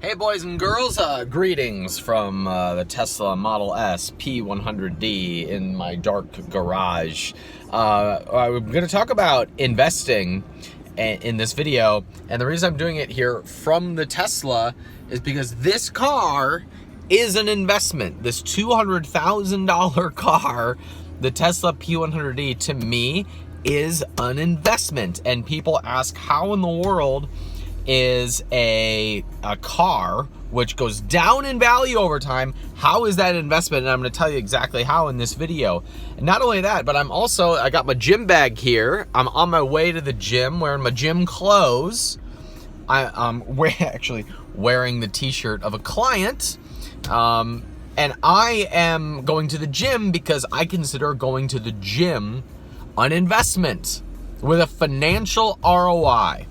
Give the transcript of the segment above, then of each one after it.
Hey boys and girls, greetings from the Tesla Model S P100D in my dark garage. I'm going to talk about investing in this video, and the reason I'm doing it here from the Tesla is because this car is an investment. This $200,000 car, the Tesla P100D, to me is an investment. And people ask, how in the world is a car which goes down in value over time, how is that an investment? And I'm going to tell you exactly how in this video. And not only that, but I got my gym bag here. I'm on my way to the gym wearing my gym clothes. I'm actually wearing the t-shirt of a client. And I am going to the gym because I consider going to the gym an investment with a financial ROI.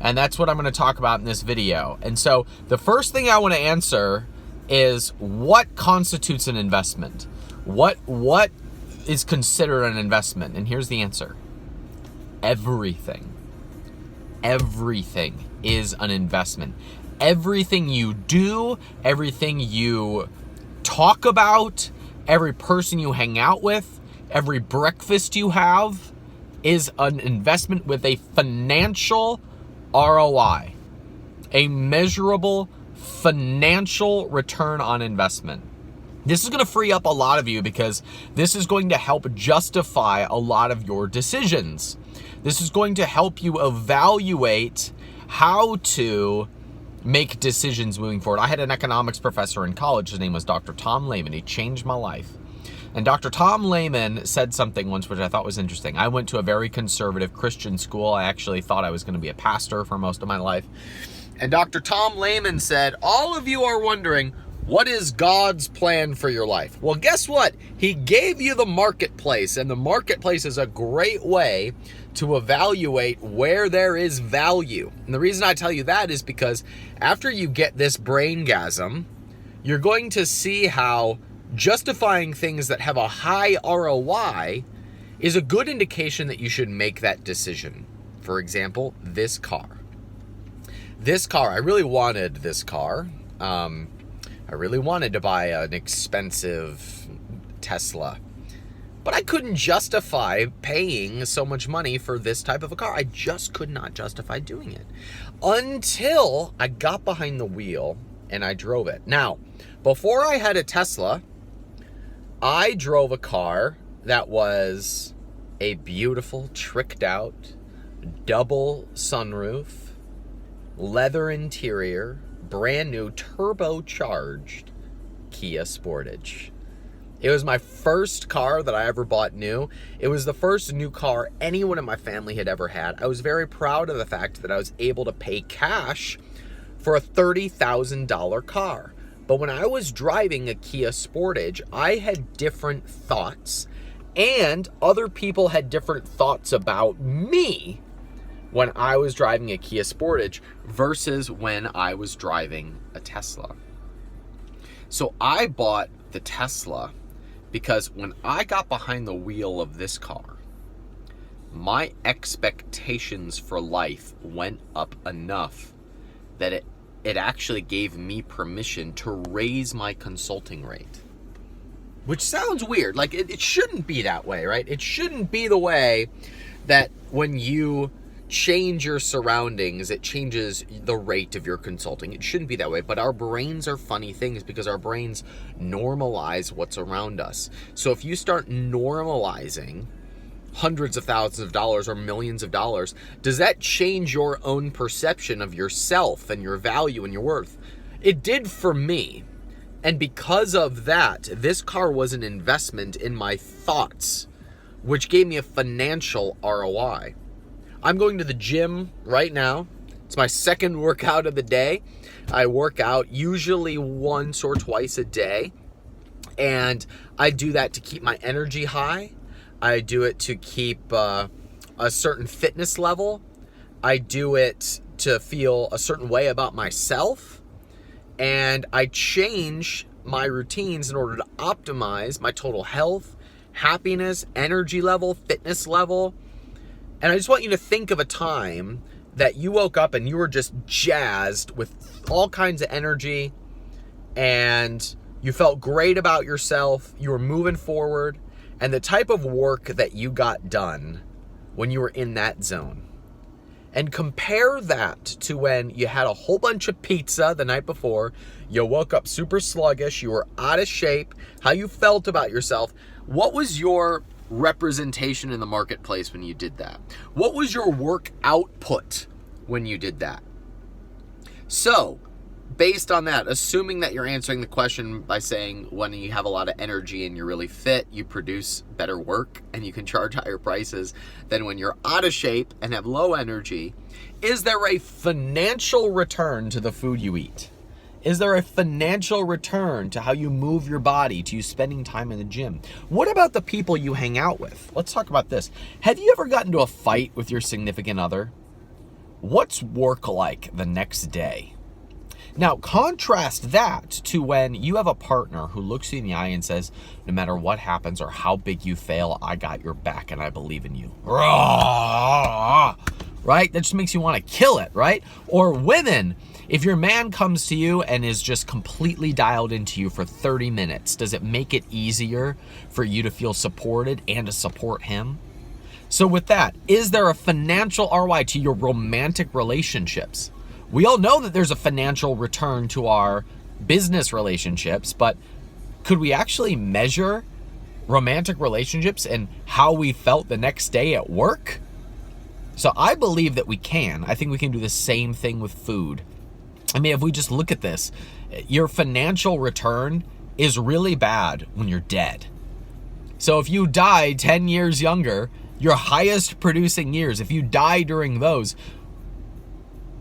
And that's what I'm going to talk about in this video. And so the first thing I want to answer is, what constitutes an investment? What is considered an investment? And here's the answer. Everything. Everything is an investment. Everything you do, everything you talk about, every person you hang out with, every breakfast you have is an investment with a financial ROI, a measurable financial return on investment. This is going to free up a lot of you because this is going to help justify a lot of your decisions. This is going to help you evaluate how to make decisions moving forward. I had an economics professor in college. His name was Dr. Tom Lehman. He changed my life. And Dr. Tom Lehman said something once which I thought was interesting. I went to a very conservative Christian school. I actually thought I was going to be a pastor for most of my life. And Dr. Tom Lehman said, all of you are wondering, what is God's plan for your life? Well, guess what? He gave you the marketplace, and the marketplace is a great way to evaluate where there is value. And the reason I tell you that is because after you get this braingasm, you're going to see how justifying things that have a high ROI is a good indication that you should make that decision. For example, this car. I really wanted this car. I really wanted to buy an expensive Tesla, but I couldn't justify paying so much money for this type of a car. I just could not justify doing it until I got behind the wheel and I drove it. Now, before I had a Tesla, I drove a car that was a beautiful, tricked out, double sunroof, leather interior, brand new turbocharged Kia Sportage. It was my first car that I ever bought new. It was the first new car anyone in my family had ever had. I was very proud of the fact that I was able to pay cash for a $30,000 car. But when I was driving a Kia Sportage, I had different thoughts, and other people had different thoughts about me when I was driving a Kia Sportage versus when I was driving a Tesla. So I bought the Tesla because when I got behind the wheel of this car, my expectations for life went up enough that it actually gave me permission to raise my consulting rate. Which sounds weird. Like, it shouldn't be that way, right? It shouldn't be the way that when you change your surroundings, it changes the rate of your consulting. It shouldn't be that way. But our brains are funny things because our brains normalize what's around us. So if you start normalizing hundreds of thousands of dollars or millions of dollars, does that change your own perception of yourself and your value and your worth? It did for me. And because of that, this car was an investment in my thoughts, which gave me a financial ROI. I'm going to the gym right now. It's my second workout of the day. I work out usually once or twice a day. And I do that to keep my energy high. I do it to keep a certain fitness level. I do it to feel a certain way about myself. And I change my routines in order to optimize my total health, happiness, energy level, fitness level. And I just want you to think of a time that you woke up and you were just jazzed with all kinds of energy and you felt great about yourself, you were moving forward, and the type of work that you got done when you were in that zone. And compare that to when you had a whole bunch of pizza the night before, you woke up super sluggish, you were out of shape, how you felt about yourself. What was your representation in the marketplace when you did that? What was your work output when you did that? So, based on that, assuming that you're answering the question by saying when you have a lot of energy and you're really fit, you produce better work and you can charge higher prices than when you're out of shape and have low energy, is there a financial return to the food you eat? Is there a financial return to how you move your body, to you spending time in the gym? What about the people you hang out with? Let's talk about this. Have you ever gotten into a fight with your significant other? What's work like the next day? Now, contrast that to when you have a partner who looks you in the eye and says, no matter what happens or how big you fail, I got your back and I believe in you. Right? That just makes you want to kill it, right? Or women, if your man comes to you and is just completely dialed into you for 30 minutes, does it make it easier for you to feel supported and to support him? So with that, is there a financial ROI to your romantic relationships? We all know that there's a financial return to our business relationships, but could we actually measure romantic relationships and how we felt the next day at work? So I believe that we can. I think we can do the same thing with food. I mean, if we just look at this, your financial return is really bad when you're dead. So if you die 10 years younger, your highest producing years, if you die during those,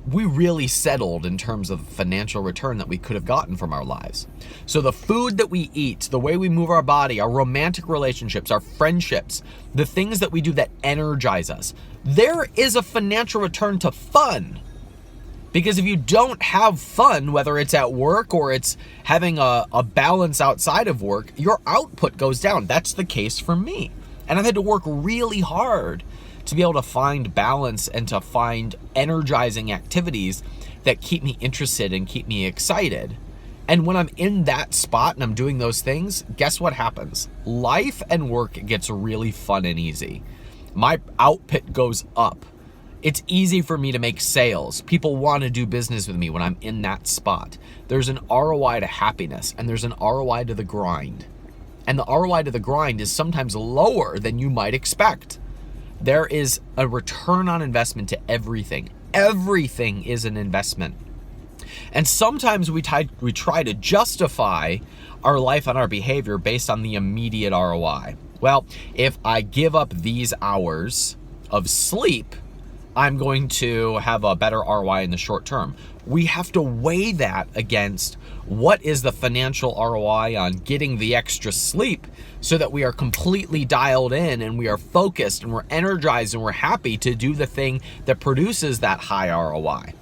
we really settled in terms of financial return that we could have gotten from our lives. So the food that we eat, the way we move our body, our romantic relationships, our friendships, the things that we do that energize us, there is a financial return to fun. Because if you don't have fun, whether it's at work or it's having a balance outside of work, your output goes down. That's the case for me. And I've had to work really hard to be able to find balance and to find energizing activities that keep me interested and keep me excited. And when I'm in that spot and I'm doing those things, guess what happens? Life and work gets really fun and easy. My output goes up. It's easy for me to make sales. People want to do business with me when I'm in that spot. There's an ROI to happiness and there's an ROI to the grind. And the ROI to the grind is sometimes lower than you might expect. There is a return on investment to everything. Everything is an investment. And sometimes we try to justify our life and our behavior based on the immediate ROI. Well, if I give up these hours of sleep, I'm going to have a better ROI in the short term. We have to weigh that against what is the financial ROI on getting the extra sleep so that we are completely dialed in and we are focused and we're energized and we're happy to do the thing that produces that high ROI.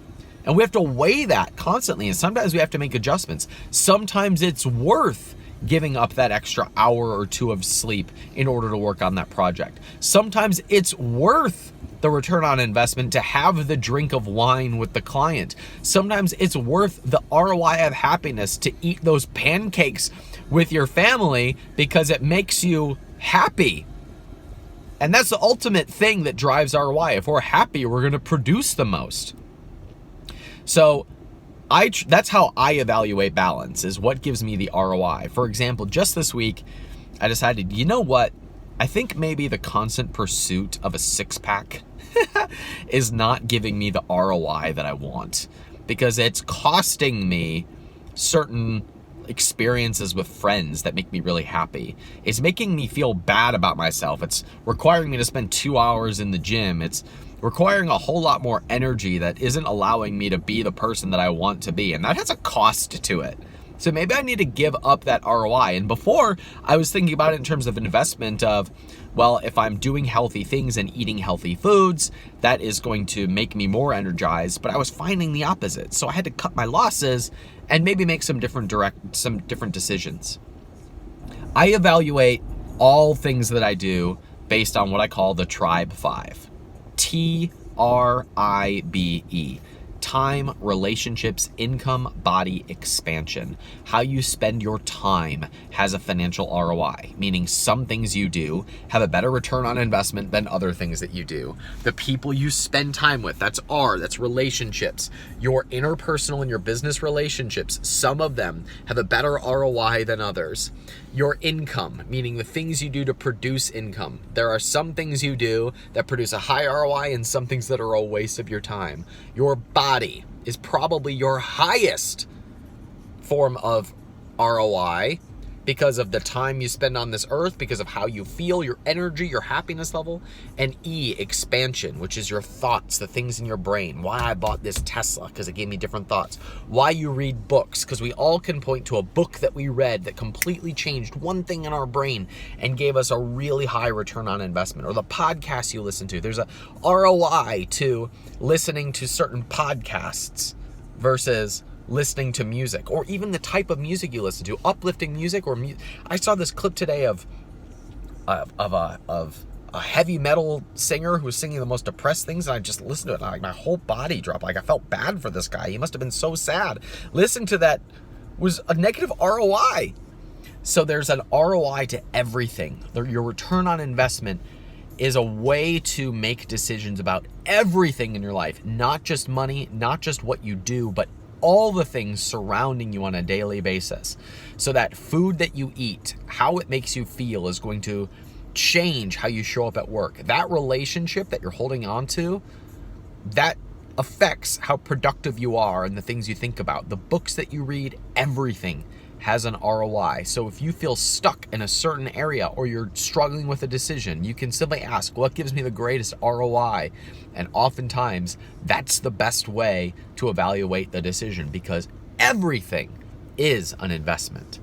And we have to weigh that constantly. And sometimes we have to make adjustments. Sometimes it's worth giving up that extra hour or two of sleep in order to work on that project. Sometimes it's worth the return on investment to have the drink of wine with the client. Sometimes it's worth the ROI of happiness to eat those pancakes with your family because it makes you happy. And that's the ultimate thing that drives ROI. If we're happy, we're going to produce the most. So that's how I evaluate balance, is what gives me the ROI. For example, just this week, I decided, you know what? I think maybe the constant pursuit of a six-pack is not giving me the ROI that I want, because it's costing me certain experiences with friends that make me really happy. It's making me feel bad about myself. It's requiring me to spend 2 hours in the gym. It's requiring a whole lot more energy that isn't allowing me to be the person that I want to be. And that has a cost to it. So maybe I need to give up that ROI. And before, I was thinking about it in terms of investment of, well, if I'm doing healthy things and eating healthy foods, that is going to make me more energized. But I was finding the opposite. So I had to cut my losses and maybe make some different decisions. I evaluate all things that I do based on what I call the Tribe 5. TRIBE. RIBE. Time, relationships, income, body, expansion. How you spend your time has a financial ROI, meaning some things you do have a better return on investment than other things that you do. The people you spend time with, that's relationships. Your interpersonal and your business relationships, some of them have a better ROI than others. Your income, meaning the things you do to produce income. There are some things you do that produce a high ROI and some things that are a waste of your time. Your body is probably your highest form of ROI because of the time you spend on this earth, because of how you feel, your energy, your happiness level. And E, expansion, which is your thoughts, the things in your brain. Why I bought this Tesla, because it gave me different thoughts. Why you read books, because we all can point to a book that we read that completely changed one thing in our brain and gave us a really high return on investment. Or the podcasts you listen to. There's a ROI to listening to certain podcasts versus listening to music, or even the type of music you listen to, uplifting music or I saw this clip today of a heavy metal singer who was singing the most depressed things, and I just listened to it and my whole body dropped. Like, I felt bad for this guy. He must have been so sad. Listening to that was a negative ROI. So there's an ROI to everything. Your return on investment is a way to make decisions about everything in your life, not just money, not just what you do, but all the things surrounding you on a daily basis. So that food that you eat, how it makes you feel, is going to change how you show up at work. That relationship that you're holding on to, that affects how productive you are and the things you think about. The books that you read, everything has an ROI. So if you feel stuck in a certain area or you're struggling with a decision, you can simply ask, what gives me the greatest ROI? And oftentimes that's the best way to evaluate the decision, because everything is an investment.